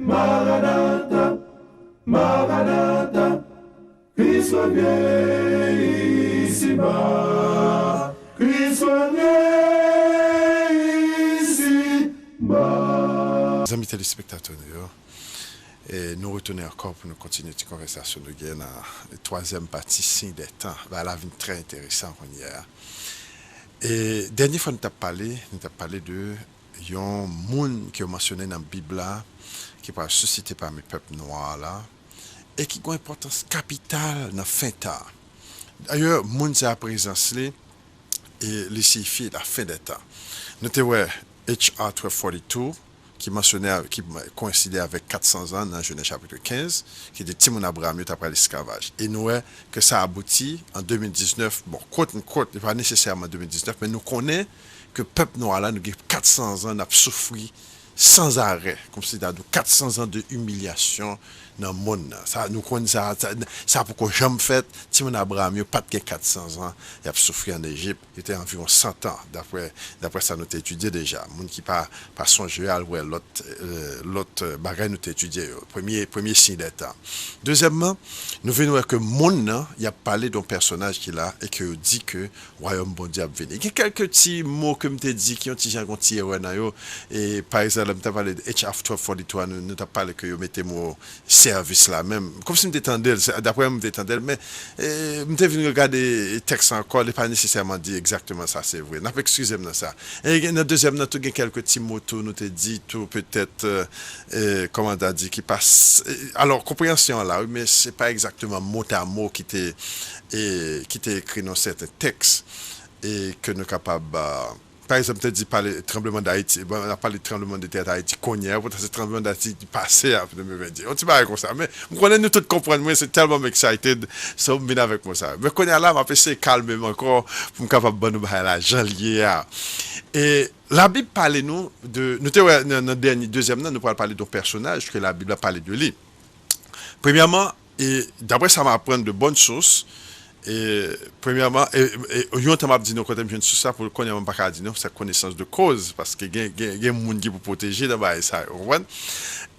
Maranatha, Maranatha, Christ revient ici-bas, Christ revient ici-bas. Amis téléspectateurs, et nous retournons encore pour nous continuer cette conversation de guerre dans la troisième partie, signe des temps. La vie très intéressante hier. Et dernière fois, nous avons parlé de un monde qui est mentionné dans la Bible là, qui va susciter parmi le peuple noir là, et qui a une importance capitale dans la fin de temps. D'ailleurs, le monde a présence et les signifie la fin des temps. Nous avons H.R. 1242 qui coïncidait avec 400 ans dans Genèse chapitre 15, qui dit Timon Abraham après l'esclavage. Et nous voyons que ça aboutit en 2019, bon, quote, pas nécessairement en 2019, mais nous connaissons que le peuple noir là, nous avons 400 ans, n'a souffert sans arrêt, comme si nous avons 400 ans de humiliation dans le monde. Ça, nous connaissons ça pourquoi jamais fait, Timon Abraham, il n'a pas de 400 ans, il a souffert en Égypte, il était environ 100 ans, d'après ça nous avons étudié déjà. Les gens qui pas songé à l'autre bagage nous avons étudié, premier signe des temps. Deuxièmement, nous venons voir que le monde, il a parlé d'un personnage qui est là et qui dit que le royaume bon Dieu a venu. Il y a quelques petits mots que je t'ai dit qui ont été et par exemple, je parlé de H.R. 1242, nous avons parlé que vous mettez mon service là même, comme si je m'étendais, d'après moi je m'étendais, mais je m'étais venu regarder le texte encore, il n'est pas nécessairement dit exactement ça, c'est vrai. Excusez-moi ça. Et dans le deuxième, nous avons quelques petits mots, nous t'ai dit, tout peut-être, comment on a dit, qui passe. Alors, compréhension là, mais ce n'est pas exactement mot à mot qui t'est écrit dans certains textes et que nous sommes capables. Par exemple, tu as dit par le tremblement d'Haïti, on a parlé de tremblement de terre d'Haïti, Cognac, c'est le tremblement d'Haïti passé après 2020. On ne pas comme ça, mais je connais nous tous comprendre, moi, c'est tellement excited, ça me vient avec moi ça. Mais Cognac là, je vais essayer calmement encore pour me capable de nous la janvier. Et la Bible parle nous de, nous dans le dernier, deuxième, nous pourrons parler d'un personnage que la Bible a parlé de lui. Premièrement, et d'après ça va apprendre de bonnes sources. Et premièrement, on t'a dit nous quand on vient sur ça pour connaître même pas dire c'est connaissance de cause parce que il y a monde qui pour protéger là-bas ça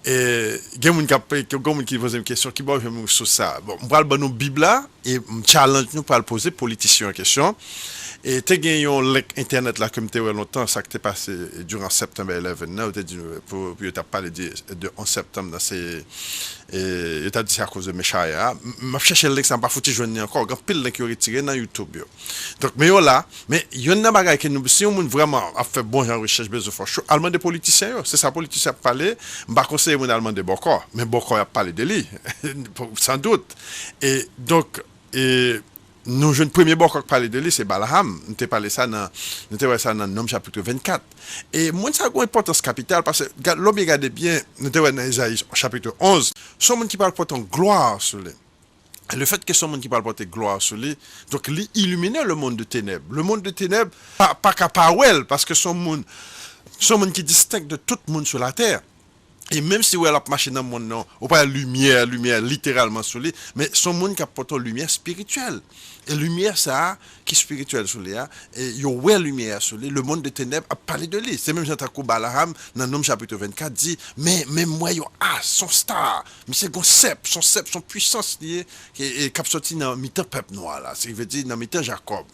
et il y a monde qui pose une question qui bon sur ça. Bon, on parle de nos Bible là et challenge nous pour poser politiciens en question. Et tu as gagné un link internet là comme tu as longtemps ça qui t'est passé durant septembre 11 là pour t'as parlé de 11 septembre dans ces et tu as dit c'est à cause de Meshaya. M'a cherché le link ça pas foutu joindre encore grand pile link qui retiré dans YouTube. Donc mais là mais il y a une bagaille que nous si on vraiment a fait bon genre recherche besoin de faire allemand des politiciens c'est ça politicien parler pas conseiller mon allemand de Bokor mais Bokor a parlé de lui sans doute et donc nous jeunes premier bon qui parler de lui c'est Balaham nous t'ai parlé ça dans Nom chapitre 24 et moi ça a une importance capitale parce que l'homme regarde bien nous t'ai dans Isaïe chapitre 11 son monde qui parle portant gloire sur lui. Le fait que son monde qui parle porter gloire sur lui donc il illuminait le monde de ténèbres pas capable parce que son monde qui distingue de tout le monde sur la terre. Et même si elle a marché dans le monde, non, ou pas lumière littéralement sur lui, mais son monde qui apporte une lumière spirituelle. Et lumière, ça, qui est spirituelle sur lui, et il y a une lumière sur lui, le monde des ténèbres a parlé de lui. C'est même Jean Takou Balaham, dans Nom chapitre 24, dit, mais moi, son star, mais c'est son puissance liée, qui est sorti dans le mi-temps peuple noir, là, c'est veut dire dans le mi-temps Jacob.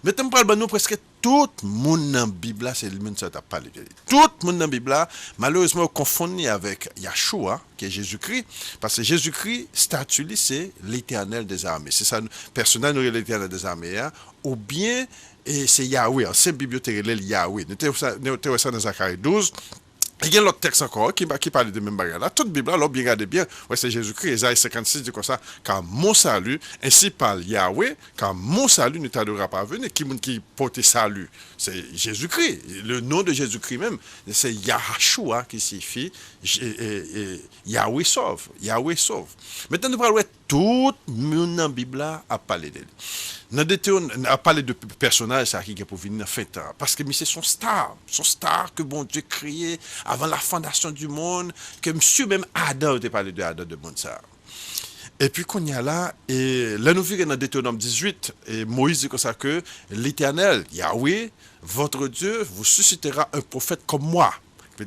Maintenant, pour nous presque tout le monde dans la Bible, c'est le monde qui a parlé de lui. Tout le monde dans la Bible, malheureusement, confondu avec Yahshua, qui est Jésus-Christ, parce que Jésus-Christ, statut, c'est l'éternel des armées. C'est ça, personnel, nous l'éternel des armées, ou bien, c'est Yahweh, c'est bibliothèque, Yahweh. Nous avons ça dans Zacharie 12. Il y a l'autre texte encore qui parle de même bagarre. Là, toute Bible, là, bien regardez bien, ouais, c'est Jésus-Christ. Isaïe 56 dit comme ça, car mon salut, ainsi parle Yahweh, car mon salut ne t'adorera pas venir. Qui porte salut? C'est Jésus-Christ. Le nom de Jésus-Christ même, c'est Yahshua qui signifie Yahweh sauve. Yahweh sauve. Maintenant, nous parlons tout le monde dans la Bible a parlé de lui. On a parlé de personnages qui est pour venir en fin de temps. Parce que c'est son star que bon Dieu créé avant la fondation du monde, que monsieur même Adam a parlé de Adam de bon ça. Et puis qu'on y a là, et là nous vivons dans Deutéronome 18, et Moïse dit comme ça que l'Éternel, Yahweh, votre Dieu, vous suscitera un prophète comme moi.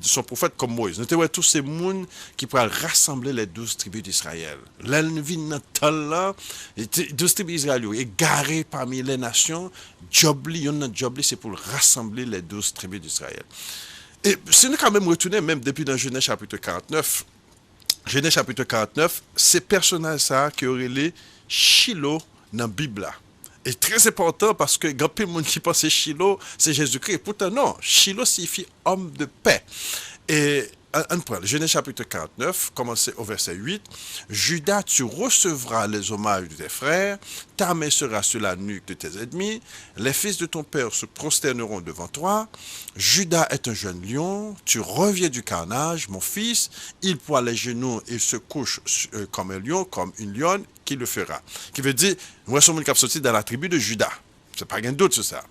Son prophète comme Moïse. Nous avons tous ces gens qui pourraient rassembler les 12 tribus d'Israël. Là, nous vivons dans le temps là, les 12 tribus d'Israël égarées parmi les nations. Jobli, c'est pour rassembler les 12 tribus d'Israël. Et si nous quand même retourner, même depuis dans Genèse chapitre 49, c'est personnage ça qui aurait les Shiloh dans la Bible là. Et très important parce que quand le monde qui pense que Shiloh, c'est Jésus-Christ. Pourtant non, Shiloh signifie homme de paix. Et on prend Genèse chapitre 49, commencez au verset 8. Judas, tu recevras les hommages de tes frères, ta main sera sur la nuque de tes ennemis, les fils de ton père se prosterneront devant toi. Judas est un jeune lion, tu reviens du carnage, mon fils, il poile les genoux et se couche comme un lion, comme une lionne, qui le fera. Qui veut dire, moi, je suis sorti dans la tribu de Judas. C'est pas rien d'autre sur ça.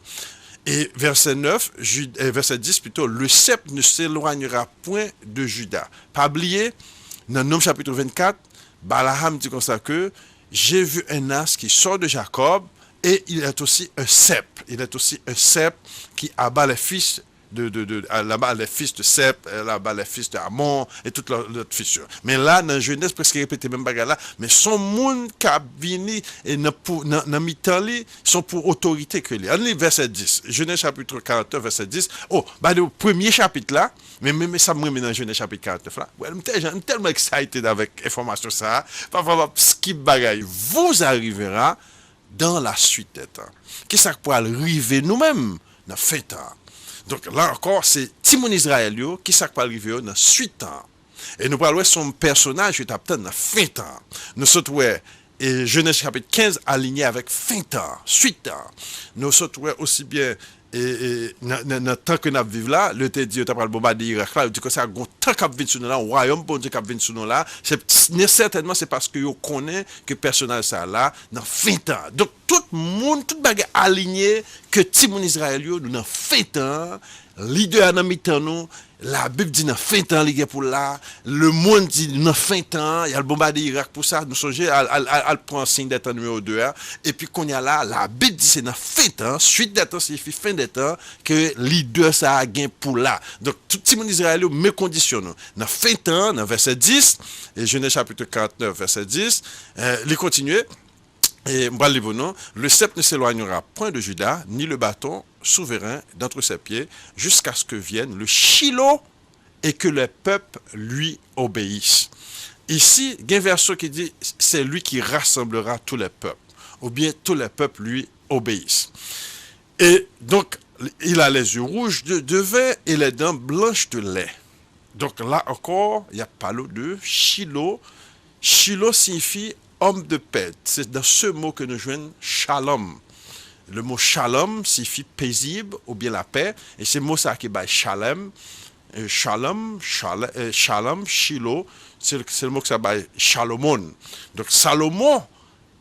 Et verset 9, verset 10 plutôt, le sceptre ne s'éloignera point de Judas. Pas oublier, dans Nom chapitre 24, Balaam dit comme ça que j'ai vu un as qui sort de Jacob et il est aussi un sceptre. Il est aussi un sceptre qui abat les fils là-bas les fils de Sep, là-bas les fils de Amon et toute l'autre fissure. Mais là, dans Genèse, presque répété même bagarre là, mais son monde qui a venu et dans mi-temps, sont pour autorité que lui. On lit verset 10, Genèse chapitre 49, verset 10. Oh, bah le premier chapitre là, mais ça me remet dans Genèse chapitre 49 là. Ouais, je suis tellement excité avec l'information ça. Pas skip bagaille. Vous arrivera dans la suite des temps. Qu'est-ce qui peut arriver nous-mêmes dans fin temps? Donc là encore, c'est Timon Israël qui s'est arrivé dans la suite. Et nous parlons de son personnage qui est dans la fin temps. Nous sommes et Genèse chapitre 15 aligné avec fin temps, suite temps. Nous sommes aussi bien et dans le temps que nous vivons là, le te dit tu as bombardé Irak là, dit que ça un temps qui vient sur nous là, un royaume bon Dieu qui vient sur nous là, certainement c'est parce que vous connaissez que personnage ça là dans fin temps. Donc tout le monde, toute bagarre aligné que Timon Israël nous dans fin temps, leader dans mi-temps nous, la Bible dit dans fin temps les pour là, le monde dit dans fin temps, il y a le bombardé Irak pour ça, nous songez à prendre signe des temps numéro 2 et puis qu'on y a là, la Bible dit c'est dans fin temps, suite des temps signifie fin des temps que leader ça a gain pour là. Donc tout Timon Israël me conditionne dans fin temps, dans verset 10 et Genèse chapitre 49 verset 10, les continuer. Et le sceptre ne s'éloignera point de Judas, ni le bâton souverain d'entre ses pieds, jusqu'à ce que vienne le Shiloh et que les peuples lui obéissent. Ici, il y a un verset qui dit, c'est lui qui rassemblera tous les peuples, ou bien tous les peuples lui obéissent. Et donc, il a les yeux rouges de vin et les dents blanches de lait. Donc là encore, il y a parlé de Shiloh. Shiloh signifie homme de paix. C'est dans ce mot que nous joignons shalom. Le mot shalom signifie paisible ou bien la paix. Et c'est le mot ça qui est shalom. Shalom, Shiloh, c'est le mot que ça va Salomon. Donc Salomon,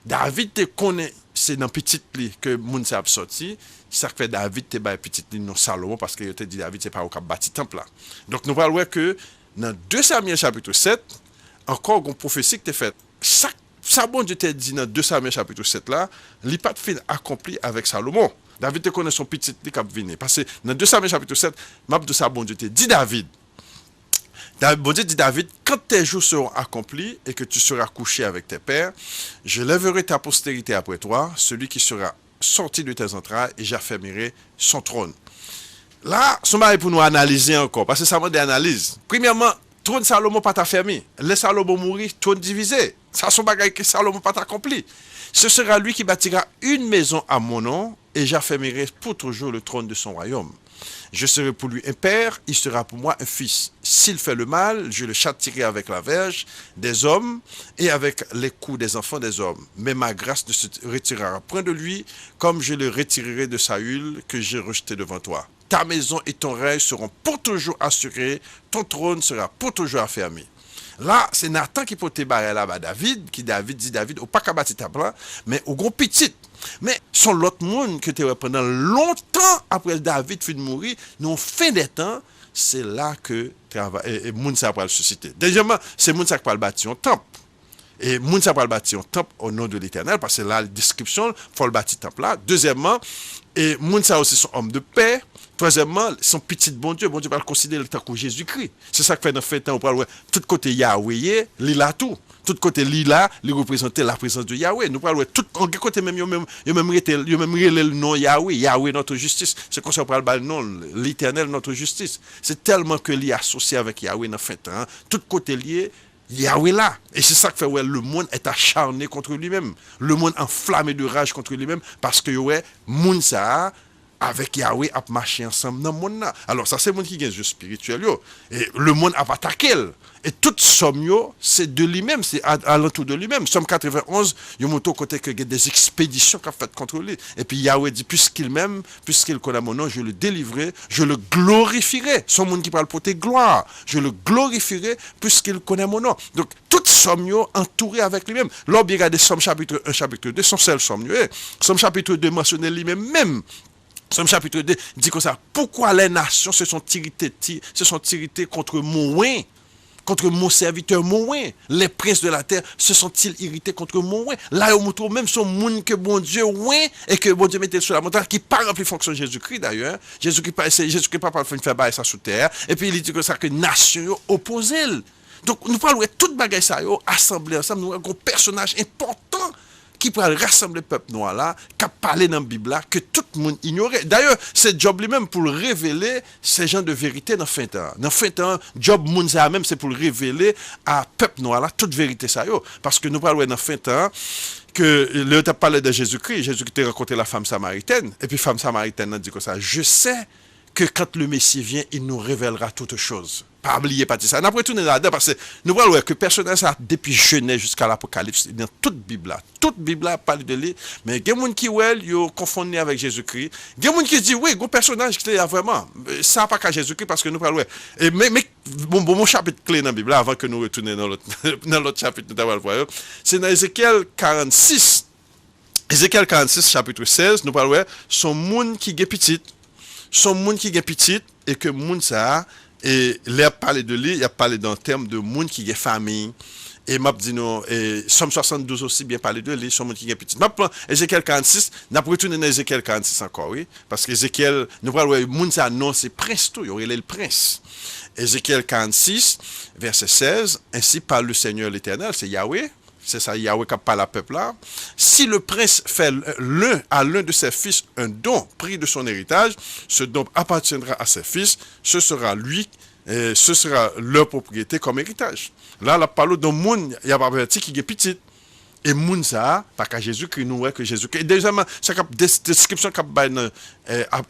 David te connaît, c'est dans petite lit que moun s'est sorti. Ça fait David te bail petite lit non Salomon parce que te dit David c'est pas au cap bâti temple là. Donc nous parlons que dans 2 Samuel chapitre 7, encore une prophétie qui est faite. Ça bon Dieu t'a dit dans 2 Samuel chapitre 7 là, il pas de fin accompli avec Salomon. David te connaît son petit lit qui a venu. Parce que dans 2 Samuel chapitre 7, map de ça bon Dieu t'a dit David. Bon Dieu dit David, quand tes jours seront accomplis et que tu seras couché avec tes pères, je lèverai ta postérité après toi, celui qui sera sorti de tes entrailles et j'affermirai son trône. Là, ce matin pour nous analyser encore, parce que ça demande des analyses. Premièrement, trône Salomon pas affermi. Laisse Salomon mourir, trône divisé. Ça son bagage que Salomon pas accompli. Ce sera lui qui bâtira une maison à mon nom et j'affermirai pour toujours le trône de son royaume. Je serai pour lui un père, il sera pour moi un fils. S'il fait le mal, je le châtierai avec la verge des hommes et avec les coups des enfants des hommes. Mais ma grâce ne se retirera point de lui, comme je le retirerai de Saül que j'ai rejeté devant toi. Ta maison et ton règne seront pour toujours assurés, ton trône sera pour toujours affermi. Là, c'est Nathan qui peut te barrer là-bas David, qui dit David, au pas qu'à bâtir ta plan, mais au gros petit. Mais son l'autre monde que tu as pendant longtemps après David fin de mourir, non fin des temps, c'est là que travail et monde ça va le susciter. Deuxièmement, c'est monde ça qui va le bâtir un temple. Et moun ça va bâtir un temple au nom de l'Éternel, parce que là, la description, faut le bâtir temple là. Deuxièmement, et moun ça aussi sont hommes de paix. Troisièmement, son petit bon Dieu va le considérer comme Jésus-Christ. C'est ça que fait dans le temps, on parle, tout côté Yahweh, il a tout. Tout côté là, il représente la présence de Yahweh. Nous parlons tout en côté même, il même le nom Yahweh, Yahweh notre justice. C'est comme ça qu'on parle le nom, l'Éternel notre justice. C'est tellement que l'y associé avec Yahweh dans le fait temps. Tout côté lié, Yahweh là. Et c'est ça qui fait ouais, le monde est acharné contre lui-même. Le monde enflammé de rage contre lui-même parce que ouais, monde ça avec Yahweh a marché ensemble dans le monde là. Alors ça c'est le monde qui gagne juste spirituel yo. Et le monde a attaqué. Et toute somme yo, c'est de lui-même, c'est à l'entour de lui-même. Somme 91, il montre côté que des expéditions qu'a fait contre lui. Et puis Yahweh dit puisqu'il m'aime, puisqu'il connaît mon nom, je le délivrerai, je le glorifierai. Son monde qui parle pour tes gloires, je le glorifierai puisqu'il connaît mon nom. Donc toute somme yo entourée avec lui-même. L'on bien regarder Somme chapitre 1, chapitre 2, son seul somme yo. Somme chapitre 2 mentionne lui-même. Somme chapitre 2 dit comme ça, pourquoi les nations se sont irritées contre moi, contre mon serviteur Moïn? Les princes de la terre se sont-ils irrités contre Moïn? Là, on trouve même son monde que bon Dieu ouin et que bon Dieu mettait sur la montagne, qui pas rempli fonction de Jésus-Christ d'ailleurs. Jésus-Christ pas faire bail ça sous terre. Et puis il dit que ça que nation opposée. Donc nous parlons de toute bagaille ça assemblée ensemble, nous avons un personnage important qui pourrait rassembler le peuple noir là, qui a parlé dans la Bible là, que tout le monde ignorait. D'ailleurs, c'est job lui-même pour révéler ces gens de vérité dans le fin temps. Dans le fin temps, job Mounza même, c'est pour révéler à peuple noir là, toute vérité ça yo. Parce que nous parlons dans le fin temps, que le t'a parlé de Jésus-Christ, Jésus-Christ a rencontré la femme samaritaine, et puis femme samaritaine a dit comme ça, je sais que quand le Messie vient, il nous révélera toutes choses. Pas oublier pas ça. Après tout, là-dedans, parce que nous voyons que personne ça depuis Genèse jusqu'à l'Apocalypse, dans toute Bible là parle de lui, mais il y a des gens qui confondent avec Jésus-Christ. Il y a des gens qui disent oui, un personnage qui est vraiment ça pas qu'à Jésus-Christ parce que nous parlons. Mais mon chapitre clé dans la Bible avant que nous retournions dans l'autre chapitre nous voir, c'est dans Ézéchiel 46. Ézéchiel 46 chapitre 16, nous parlons son monde qui est petit. Son monde qui est petit et que monde ça et il a parlé de lui, il a parlé d'un terme de monde qui est famille. Et m'a dit non, et Somme 72 aussi bien parlé de lui, son monde qui est petit. M'a Ézéchiel 46, n'a pas retourné dans Ézéchiel 46 encore, oui, parce que Ézéchiel, nous parlons de monde ça non, c'est prince tout, il est le prince. Ézéchiel 46 verset 16, ainsi parle le Seigneur l'Éternel, c'est Yahweh. C'est ça, Yahweh qui parle à peuple là. Si le prince fait à l'un de ses fils un don pris de son héritage, ce don appartiendra à ses fils, ce sera lui, et ce sera leur propriété comme héritage. Là, la parole d'un monde, il y a pas petit qui est petit. Et moun ça, pas qu'à Jésus-Christ, nous voyons que Jésus-Christ. Deuxièmement, cette description qu'a dans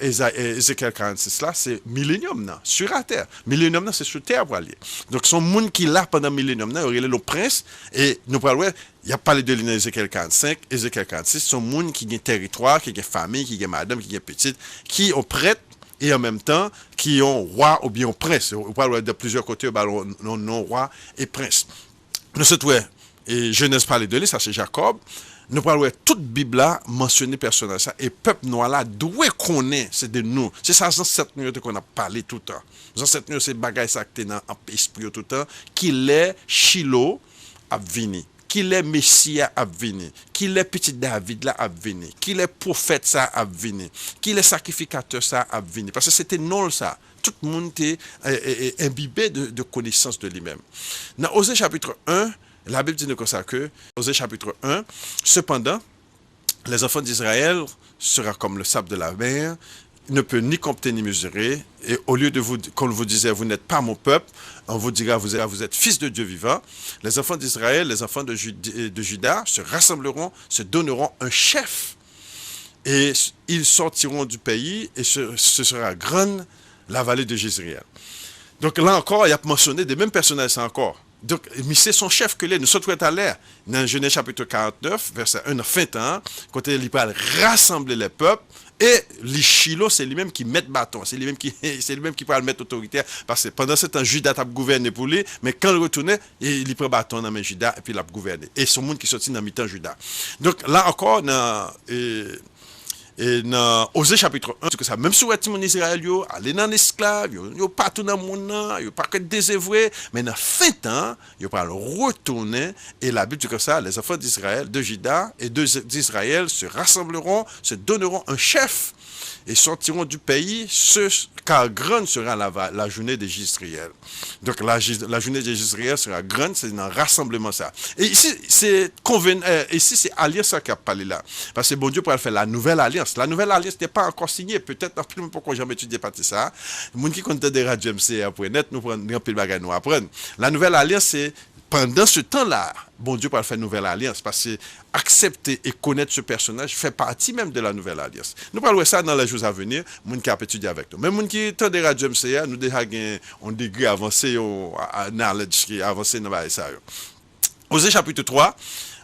Ézéchiel 46 là, c'est millénium sur la terre. Millénium c'est sur terre pour aller. Donc son monde qui là pendant millénium il est le prince et nous parlons il y a parlé de Ézéchiel 45, Ézéchiel 46, son monde qui a territoire, qui a famille, qui a madame, qui est petite, qui ont prêtre et en même temps qui ont roi ou bien prince. On parle de plusieurs côtés, non roi et prince. Nous sommes et Genèse parlait de lui, ça c'est Jacob. Nous parlons de toute Bible là, mentionner personnage ça. Et peuple noir là, d'où est qu'on est, c'est de nous. C'est ça, dans cette nuit qu'on a parlé tout le temps. Dans cette nuit, c'est bagaille ça qui est dans l'esprit tout le temps. Qu'il est Shiloh à venir. Qu'il est Messie à venir. Qu'il est petit David là à venir. Qu'il est prophète ça à venir. Qu'il est sacrificateur ça à venir. Parce que c'était non ça. Tout le monde est imbibé de connaissance de lui-même. Dans Osée chapitre 1, la Bible dit comme ça que, Osée chapitre 1, cependant, les enfants d'Israël seront comme le sable de la mer, ne peut ni compter ni mesurer, et au lieu de vous, qu'on vous disait, vous n'êtes pas mon peuple, on vous dira, vous êtes fils de Dieu vivant. Les enfants d'Israël, les enfants de Juda se rassembleront, se donneront un chef, et ils sortiront du pays, et ce sera grande la vallée de Jézréel. Donc là encore, il y a mentionné des mêmes personnages encore. Donc, mais c'est son chef que l'est. Nous sommes à l'air. Dans Genèse chapitre 49, verset 1, fin temps, quand il parle rassembler les peuples, et les Shiloh, c'est lui-même qui met bâton. C'est lui-même qui peut le mettre autoritaire. Parce que pendant ce temps, Judas a gouverné pour lui, mais quand il retournait, il prend bâton dans main Judas, et puis il a gouverné. Et son monde qui sortit dans mi-temps Judas. Donc là encore, dans Et dans Osée chapitre 1, c'est que ça, même si vous êtes mon Israël, yo, allez dans l'esclave, yo pas tout dans le monde, yo pas que désœuvré, mais dans fin temps, yo pas le retourner, et la Bible dit que ça, les enfants d'Israël, de Juda et d'Israël se rassembleront, se donneront un chef, et sortiront du pays, car grande sera la journée des Israël. Donc la journée des Israël sera grande, c'est un rassemblement ça. Et ici, c'est alliance ça qui a parlé là. Parce que bon Dieu pourrait faire la nouvelle alliance. La nouvelle alliance n'est pas encore signée, peut-être, en plus, pourquoi jamais étudié partie ça. Les gens qui comptent des radios MC après net, nous prenons un peu de bagages nous apprendre. La nouvelle alliance, c'est pendant ce temps-là, bon Dieu pourrait faire une nouvelle alliance, parce que accepter et connaître ce personnage fait partie même de la nouvelle alliance. Nous parlons ça dans les jours à venir, les gens qui ont étudié avec nous. Même les gens qui sont des radios MCA, nous déjà un degré avancé, avancé dans ça. Osée chapitre 3,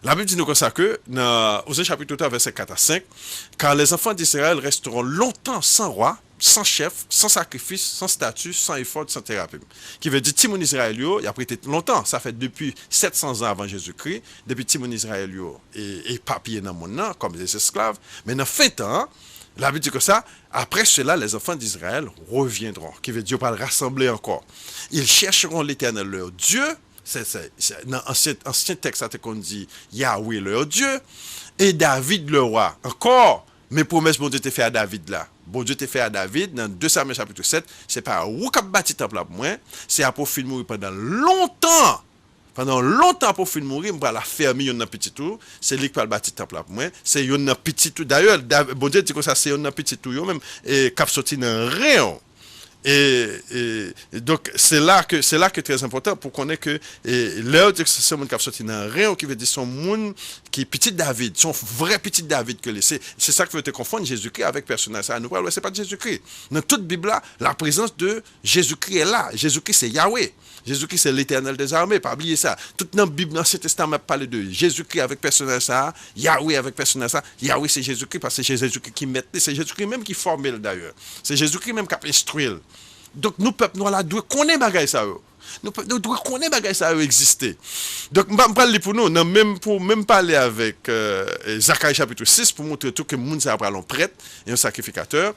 la Bible dit nous comme ça que, dans Osée chapitre 3, verset 4 à 5, car les enfants d'Israël resteront longtemps sans roi, sans chef, sans sacrifice, sans statut, sans effort, sans thérapie. Qui veut dire, Timon Israël, il a prêté longtemps, ça fait depuis 700 ans avant Jésus-Christ, depuis Timon Israël, et papier dans mon nom, comme des esclaves, mais dans fin temps, la Bible dit que ça, après cela, les enfants d'Israël reviendront, qui veut dire, pas le rassembler encore. Ils chercheront l'Éternel leur Dieu, dans l'ancien texte, qu'on dit Yahweh leur Dieu, et David le roi. Encore, mes promesses, bon Dieu t'a fait à David là. Bon Dieu t'a fait à David, dans 2 Samuel chapitre 7, c'est pas où qu'a bâti temple là pour moi, c'est à pour mourir pendant longtemps. Pendant longtemps pour mourir, on va la fermer yon nan petit tout, c'est lui qui va bâtir temple là pour moi, c'est yon nan petit tout. D'ailleurs, bon Dieu dit que ça c'est yon nan petit tout yo même et cap sorti dans rien. Et donc c'est là que c'est très important pour connaître que l'heure de ce monde qui a sorti dans rien qui veut dire son monde qui est petit David, son vrai petit David que c'est ça qui veut te confondre Jésus-Christ avec personnage ça nous parle c'est pas de Jésus-Christ. Dans toute Bible là, la présence de Jésus-Christ est là. Jésus-Christ c'est Yahweh. Jésus-Christ c'est l'Éternel des armées, pas oublier ça. Toute dans la Bible dans l'Ancien Testament parle de Jésus-Christ avec personnage ça, Yahweh avec personnage ça. Yahweh c'est Jésus-Christ parce que c'est Jésus-Christ qui met, c'est Jésus-Christ même qui forme d'ailleurs. C'est Jésus-Christ même qui a instruit. Donc, nous, peuple noir, là, nous connaissons bagay ça. Nous devons connaître bagay ça exister. Donc, je vais parler pour nous, pour même parler avec Zacharie chapitre 6, pour montrer tout que le monde s'est un prêtre et un sacrificateur.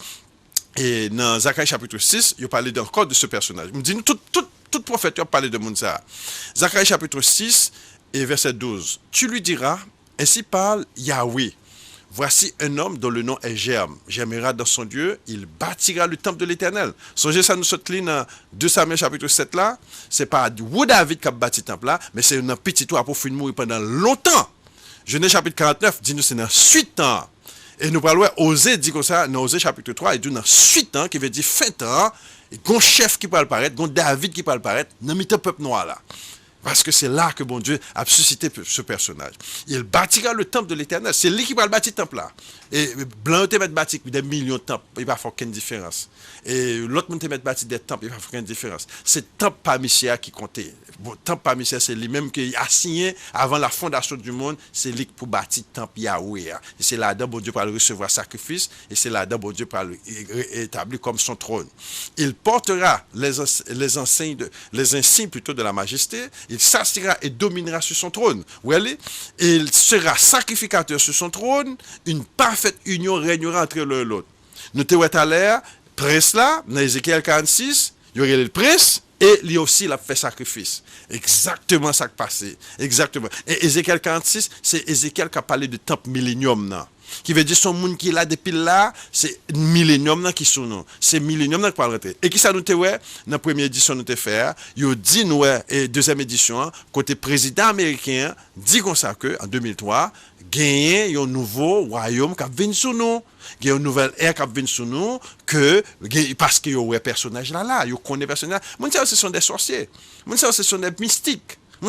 Et dans Zacharie chapitre 6, il parle encore de ce personnage. Il me dit, tout prophète a parlé de monde ça. Zacharie chapitre 6 et verset 12. Tu lui diras, ainsi parle Yahweh. Voici un homme dont le nom est Germe. Germera dans son Dieu, il bâtira le temple de l'Éternel. Songez ça, nous sommes dans 2 Samuel chapitre 7 là. C'est pas David qui a bâti le temple là, mais c'est un petit toit pour finir mourir pendant longtemps. Genèse chapitre 49 dit nous c'est dans 8 ans. Et nous parlons Osée dit comme ça, dans Osée chapitre 3, il dit dans 8 ans, qui veut dire fin temps, et un chef qui peut apparaître, un David qui peut apparaître, dans le peuple noir là. Parce que c'est là que bon Dieu a suscité ce personnage. Il bâtira le temple de l'Éternel. C'est lui qui va le bâtir le temple là. Et blanc te mettre bâtir des millions de temples, il va faire aucune différence. Et l'autre monde te mettre bâtir des temples, il va faire aucune différence. C'est le temple parmi qui comptait. Bon, temple parmi c'est lui-même qui a signé avant la fondation du monde, c'est lui pour bâtir le temple Yahweh. Et c'est là-dedans bon Dieu pour le recevoir sacrifice et c'est là-dedans bon Dieu pour le établir comme son trône. Il portera les insignes plutôt de la majesté. Il s'assira et dominera sur son trône. Il sera sacrificateur sur son trône. Une parfaite union régnera entre l'un et l'autre. Nous te voyons à l'air, prince là, dans Ézéchiel 46, il y aurait le prince et lui aussi il a fait sacrifice. Exactement ça qui passé. Exactement. Et Ézéchiel 46, c'est Ézéchiel qui a parlé de temple millénium. Qui veut dire son monde qui est là depuis là, c'est millénium qui sont nous. C'est millénium qui parle rentrer. Et qui ça nous te ouais, dans la première édition nous te faire, yo dit nous et deuxième édition, côté président américain dit comme ça que en 2003, gagner un nouveau royaume qui vient sur nous. Il y a une nouvelle ère qui vient sur nous que parce que yo personnage là, yo connaît personnage. Mon ça ce sont des sorciers. Mon ça ce sont des mystiques. Il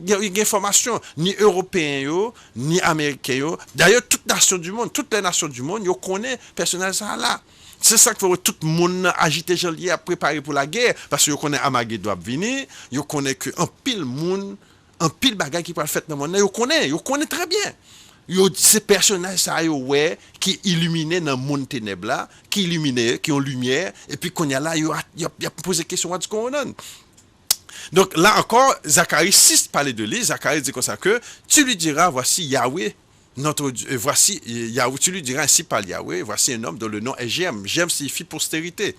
y a des informations, ni européens, ni américains. D'ailleurs, toutes les nations du monde, ils connaissent le personnage là. C'est ça que tout le monde agité janvier à préparer pour la guerre. Parce qu'ils connaissent Amagé doit venir, ils connaissent qu'un pile monde, un pile bagage qui peut le faire dans le monde. Ils connaissent très bien. Ces personnages qui illuminent dans le monde ténèbres là, qui ont lumière, et puis quand il y a là, il y a posé des questions à ce qu'on donne. Donc là encore, Zacharie 6 parlait de lui. Zacharie dit comme ça que tu lui diras, voici Yahweh notre Dieu, et voici, Yahweh, tu lui diras ainsi par Yahweh, voici un homme dont le nom est Gem. Gem signifie postérité.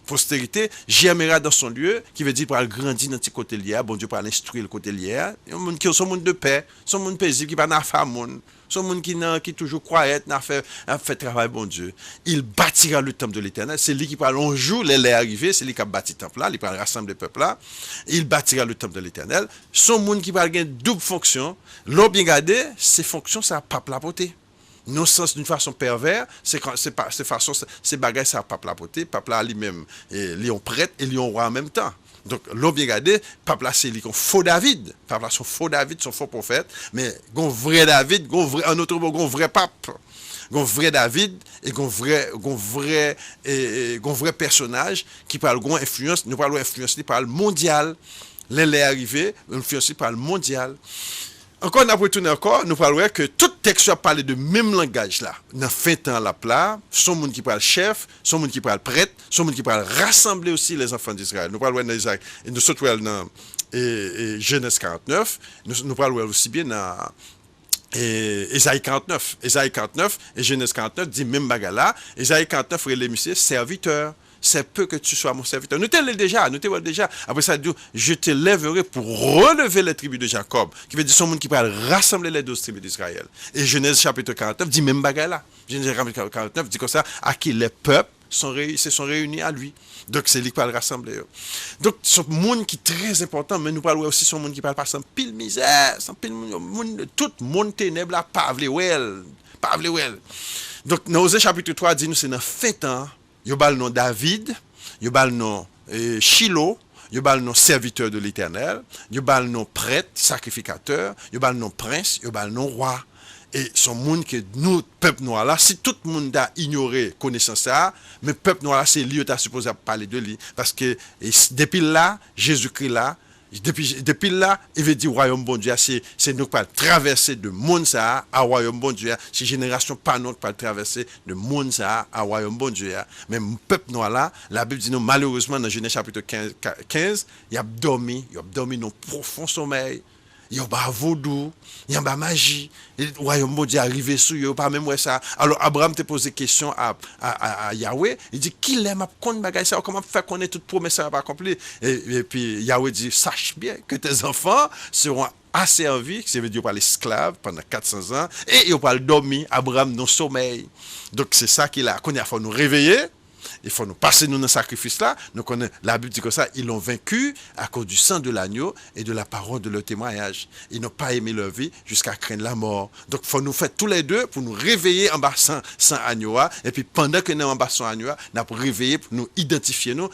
Postérité, germera dans son lieu, qui veut dire pour grandir dans ce côté lié, bon Dieu pour l'instruire le côté lié. Il y a un monde qui sont monde de paix, sont monde paisible, qui pas n'a fait monde, sont monde qui toujours croyait, n'a fait travail bon Dieu. Il bâtira le temple de l'Éternel, c'est lui qui parle un jour, les est arrivé, c'est lui qui a bâti le temple là, il va rassembler le peuple là. Il bâtira le temple de l'Éternel. Son monde qui va avoir double fonction, l'on bien gardé, ces fonctions ça pas la portée. Non sens d'une façon pervers, c'est bagages ça pas la portée, peuple là lui-même lion prêtre et lion roi en même temps. Donc l'on bien regardé, peuple là c'est lui faux David, peuple là son faux David, son faux prophète, mais gon vrai David, gon vrai en autre mot gon vrai pape. Gon vrai David et gon vrai personnage qui parle gon influence, nous parlons influence qui parle mondial. Les arrivé, influencé par le mondial. Encore, on a retourné encore, nous parlons que tout texte a parlé de même langage là. Dans fin temps là plat, son monde qui parle chef, son monde qui parle prêtre, son monde qui parle rassembler aussi les enfants d'Israël. Nous parlons dans Isaac, et nous sommes dans Genèse 49, nous parlons aussi bien dans Ésaïe 49. Ésaïe 49 et Genèse 49 dit même bagala. Ésaïe 49 relève monsieur serviteur. C'est peu que tu sois mon serviteur. Nous te déjà. Après ça, je te lèverai pour relever les tribus de Jacob. Qui veut dire son monde qui parle rassembler les 12 tribus d'Israël. Et Genèse chapitre 49 dit même bagala. Genèse chapitre 49 dit comme ça, à qui les peuples se sont réunis à lui. Donc c'est lui qui parle rassembler. Donc son monde qui est très important, mais nous parlons aussi son monde qui parle par sans pile misère, sans pile monde, tout monde ténèbres là, pas vle well. Donc dans Osée chapitre 3 dit nous c'est dans fin temps. Yo bal nom David, yo bal nom Shiloh, yo bal nom serviteur de l'Éternel, yo bal nom prêtre, sacrificateur, yo bal nom prince, yo bal nom roi. Et son monde que nous, peuple noir là, si tout le monde a ignoré connaissance ça, mais peuple noir là, c'est lui qui a supposé parler de lui. Parce que depuis là, Jésus-Christ là, depuis là, il veut dire royaume bon Dieu, c'est nous qui allons traverser de monde ça à royaume bon Dieu. C'est génération pas notre qui traverser de monde ça à royaume bon Dieu. Mais le peuple noir là, la Bible dit nous malheureusement dans Genèse chapitre 15, il a dormi dans profond sommeil. Il y a pas vaudou, il y a pas magie. Le royaume bon Dieu arrivé sur eux, pas même ça. Alors Abraham te posé question à Yahweh, il dit qu'il aime connaître bagay ça, comment faire connaître toute promesse ça pas accomplie. Et puis Yahweh dit sache bien que tes enfants seront asservis, ça veut dire par l'esclave pendant 400 ans et ils vont dormir Abraham dans sommeil. Donc c'est ça qu'il a qu'on a faut nous réveiller. Il faut nous passer nous dans le sacrifice là. Nous connaissons la Bible dit comme ça, ils l'ont vaincu à cause du sang de l'agneau et de la parole de leur témoignage. Ils n'ont pas aimé leur vie jusqu'à craindre la mort. Donc il faut nous faire tous les deux pour nous réveiller en bas sans agneau. Et puis pendant que nous sommes en bas sans agneau, nous avons réveiller pour nous identifier nous.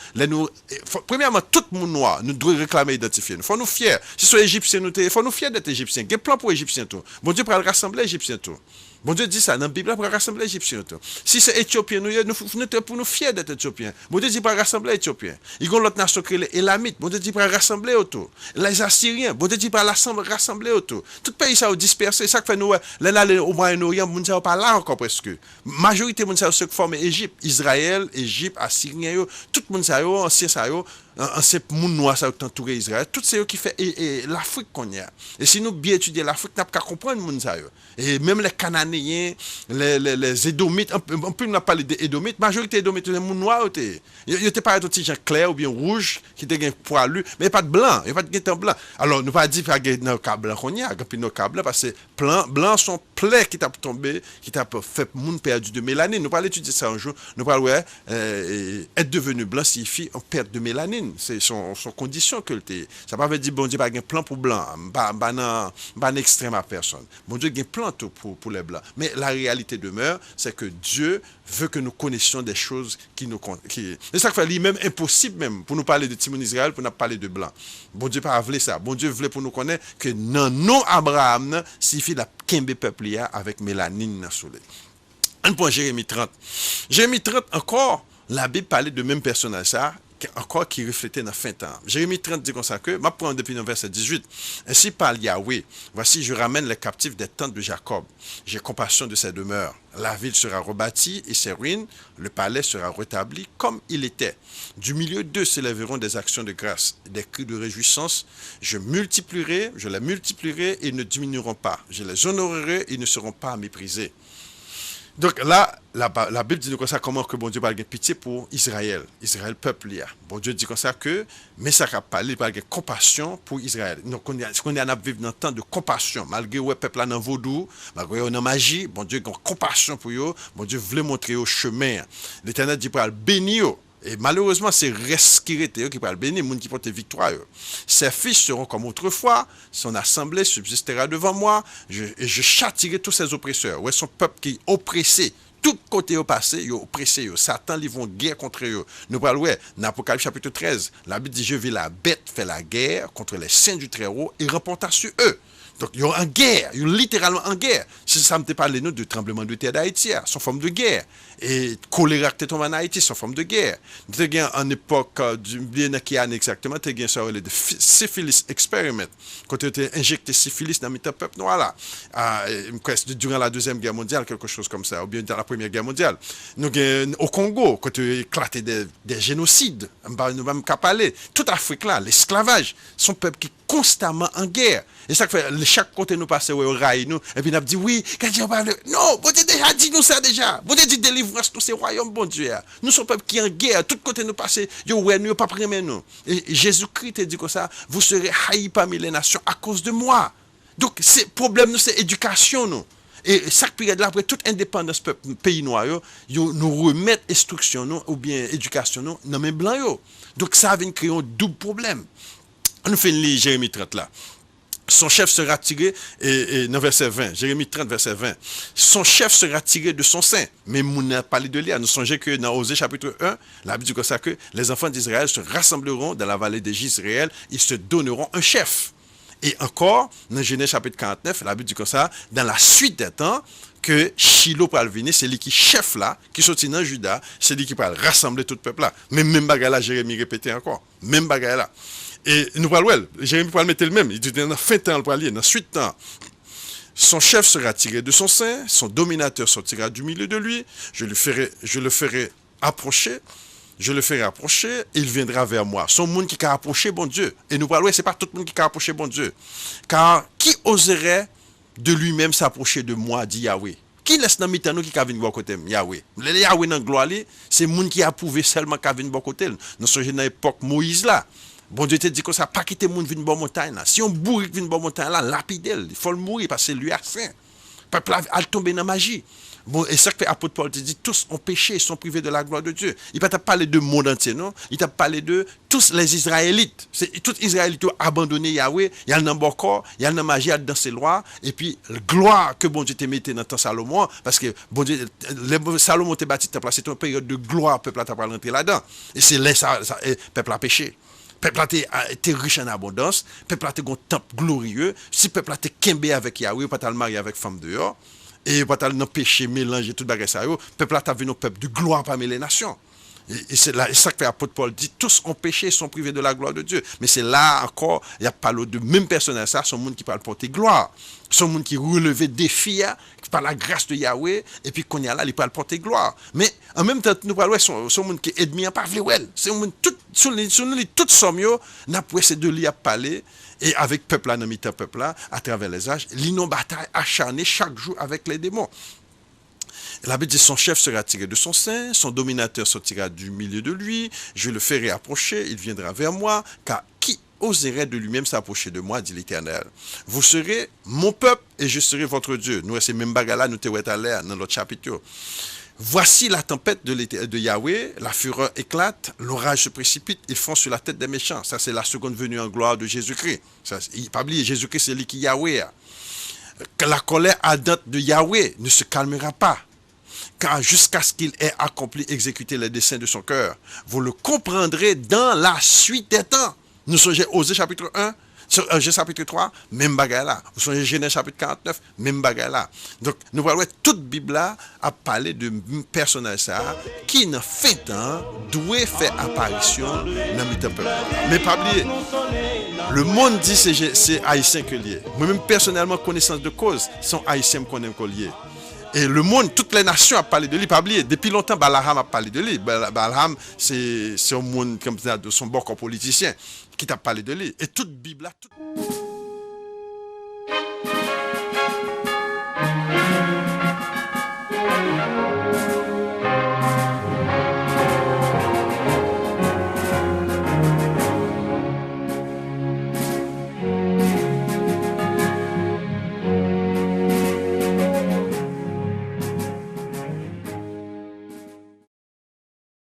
Premièrement, tout le monde noir, nous devons réclamer identifier nous. Il faut nous fiers. Si nous sommes égyptiens, il faut nous fiers d'être égyptiens. Il y a un plan pour égyptiens tout. Bon Dieu pour rassembler les égyptiens tout. Bon Dieu dit ça dans la Bible pour rassembler les Égyptiens. Si c'est Éthiopien, nous pour nous fiers d'être Éthiopiens. Bon Dieu dit pour rassembler les Éthiopiens. Il y a l'autre nation qui est les Élamites. Bon Dieu dit pour rassembler autour. Les Assyriens. Bon Dieu dit pour rassembler autour. Tout pays ça a dispersé. Ça fait nous là au Moyen-Orient, nous sommes pas là encore presque. Majorité de nous se forme Égypte, Israël, Égypte, Assyrien, tout le monde ça ancien ça c'est monde noir ça entouré Israël. Tout c'est qui fait l'Afrique qu'on y a. Et si nous bien étudier l'Afrique, n'a pas comprendre monde ça. Et même les Cananéens, les Édomites, on peut nous parler des Édomites, majorité Édomites les monde noirs ils étaient pas des gens clairs ou bien rouges qui étaient poilus, mais pas de blanc, il y a pas de temps blanc. Alors nous pas dire pas nos cas blanc qu'on y a, puis nos cas blancs parce que blancs sont pleins qui t'a tombé, qui t'a fait monde perdu de mélanine. Nous pas étudier ça un jour, nous pas être devenu blanc signifie on perd de mélanine. C'est son condition que ça pas veut dire bon Dieu pas un plan pour blanc, pas extrême à personne. Bon Dieu a un plan pour les blancs, mais la réalité demeure, c'est que Dieu veut que nous connaissions des choses qui nous et ça fait lui-même impossible même pour nous parler de Timon Israël pour nous parler de blanc. Bon Dieu pas voulu ça. Bon Dieu voulait pour nous connaître que non Abraham signifie la kembe peuple avec mélanine dans soleil. Un point Jérémie 30. Jérémie 30 encore, la Bible parlait de même personnage ça. encore qui reflétait dans fin temps. Jérémie 30 dit comme ça que, je prends depuis le verset 18, ainsi parle Yahweh, voici je ramène les captifs des tentes de Jacob, j'ai compassion de ses demeures, la ville sera rebâtie et ses ruines, le palais sera rétabli comme il était. Du milieu d'eux s'élèveront des actions de grâce, des cris de réjouissance, je les multiplierai et ils ne diminueront pas, je les honorerai et ils ne seront pas méprisés. Donc là, la Bible dit comme ça comment que bon Dieu va avoir pitié pour Israël. Israël, peuple, là. Bon Dieu dit comme ça que, mais ça va parler, il va avoir compassion pour Israël. Donc on est à vivre dans un temps de compassion. Malgré le peuple là dans vaudou, malgré dans magie, bon Dieu a compassion pour eux. Bon Dieu voulait montrer au chemin. L'Éternel dit pour bénir. Et malheureusement, c'est reste qui était qui va le bénir, les gens qui portent victoire. Ses fils seront comme autrefois, son assemblée subsistera devant moi, et je châtirai tous ses oppresseurs. Ouais, son peuple qui est oppressé, tout côté au passé, il est oppressé. Satan, ils vont guerre contre eux. Nous parlons, dans Apocalypse chapitre 13, la Bible dit, je vais la bête faire la guerre contre les saints du Très-Haut et remporta sur eux. Donc, ils sont en guerre, ils sont littéralement en guerre. Si ça me parlé nous de tremblement de terre d'Haïti, c'est forme de guerre. Et choléra qui est tombé en Haïti, c'est forme de guerre. Tu as en époque du bien qui année exactement, tu as ça le syphilis experiment. Quand tu as injecté syphilis dans le peuple noir là, durant la Deuxième Guerre mondiale, quelque chose comme ça, ou bien dans la Première Guerre mondiale. Nous, au Congo, quand tu as éclaté des génocides, nous allons parler. Toute l'Afrique là, l'esclavage, son peuple qui est constamment en guerre. Et ça fait chaque côté nous passer au rail nous et puis nous dit oui, quand Dieu parle non, bon Dieu déjà dit nous ça déjà. Bon Dieu dit délivrance tous ces royaumes bon Dieu. Nous sommes peuple qui en guerre, tout côté nous passer, yo ouais nous pas premier nous. Et Jésus-Christ dit comme ça, vous serez haïs parmi les nations à cause de moi. Donc c'est problème nous c'est éducation nous. Et chaque période là après toute indépendance pays noir yo nous remettre instruction nous ou bien éducation nous dans mes blancs yo. Donc ça vient créer un double problème. On fait lire Jérémie 30 là. Son chef sera tiré, et dans verset 20, Jérémie 30, verset 20, son chef sera tiré de son sein. Mais nous n'a pas parlé de lui. Nous songeons que dans Osée chapitre 1, la Bible dit comme ça que les enfants d'Israël se rassembleront dans la vallée de Jisraël, ils se donneront un chef. Et encore, dans Genèse chapitre 49, la Bible dit comme ça, dans la suite des temps, que Shiloh va venir, c'est lui qui chef là, qui sortit dans Juda, c'est lui qui va rassembler tout le peuple là. Même bagarre là, Jérémie répétait encore. Même bagarre là. Et nous parlons, Jérémie va le mettre le même. Il dit dans fin de temps, dans la suite de temps. Son chef sera tiré de son sein, son dominateur sortira du milieu de lui, je le ferai approcher, il viendra vers moi. Son monde qui a approché, bon Dieu. Et nous parlons, c'est pas tout le monde qui a approché, bon Dieu. Car qui oserait de lui-même s'approcher de moi, dit Yahweh? Qui laisse dans mitano qui a venir voir côté Yahweh? Le Yahweh dans gloire, c'est le monde qui a approuvé seulement qui a venir voir côté. Nous sommes dans l'époque Moïse là. Bon Dieu te dit que ça pas quitter monde vinn bon montagne là. Si on bourrique vinn bon montagne là, lapidel, il faut le mourir parce que lui a saint. Peuple a tombé dans la magie. Bon, et ça que apôtre Paul te dit, tous ont péché, ils sont privés de la gloire de Dieu. Il ne t'a pas parlé de monde entier, non? Il t'a parlé de tous les Israélites. Tous les Israélites ont abandonné Yahweh, il y a un corps, il y a une magie dans ses lois, et puis, gloire que bon Dieu te mettait dans ton Salomon, parce que bon Dieu, Salomon te bâti, t'as placé une période de gloire, peuple t'a pas rentré là-dedans. Et c'est là, peuple a péché. Peuple a été riche en abondance, peuple a été un temple glorieux. Si peuple a été kembé avec Yahweh, pas le marié avec femme dehors, et pas le péché mélanger tout bagage ça, peuple a vu un peuple de gloire parmi les nations. Et c'est là, ça que l'apôtre Paul dit, tous ont péché, sont privés de la gloire de Dieu. Mais c'est là encore, il y a pas de même personnage, ça, son monde qui parle porter gloire. Son monde qui relevait défis, par la grâce de Yahweh, et puis qu'on y a là, il parle porter gloire. Mais en même temps, nous parlons, son monde qui est ennemi, pas vle. C'est un monde tout, sur les toutes sommes, n'a pas ces deux lits à parler, et avec peuple là, dans mi-temps peuple là, à travers les âges, l'inon bataille acharnée chaque jour avec les démons. La Bible dit, son chef sera tiré de son sein, son dominateur sortira du milieu de lui, je le ferai approcher, il viendra vers moi, car qui oserait de lui-même s'approcher de moi, dit l'Éternel. Vous serez mon peuple et je serai votre Dieu. Nous, c'est même bagarre nous te à l'air dans notre chapitre. Voici la tempête de Yahweh, la fureur éclate, l'orage se précipite, ils font sur la tête des méchants. Ça, c'est la seconde venue en gloire de Jésus-Christ. Pas oublier, Jésus-Christ, c'est lui qui Yahweh. La colère ardente de Yahweh ne se calmera pas, car jusqu'à ce qu'il ait accompli, exécuté les desseins de son cœur. Vous le comprendrez dans la suite des temps. Nous sommes Osée chapitre 1, Genèse chapitre 3, même bagaille là. Vous songez Genèse chapitre 49, même bagaille là. Donc, nous voyons toute Bible là a parlé de personnage ça qui dans fin temps doit faire apparition dans le peuple. Mais pas oublier, le monde dit c'est haïtien que lié. Moi-même personnellement connaissance de cause, sont haïtiens qu'on aime lié. Et le monde, toutes les nations ont parlé de lui, pas oublier. Depuis longtemps, Balaam a parlé de lui. Balaam, c'est un monde comme ça, de son bord politicien, qui t'a parlé de lui. Et toute Bible là,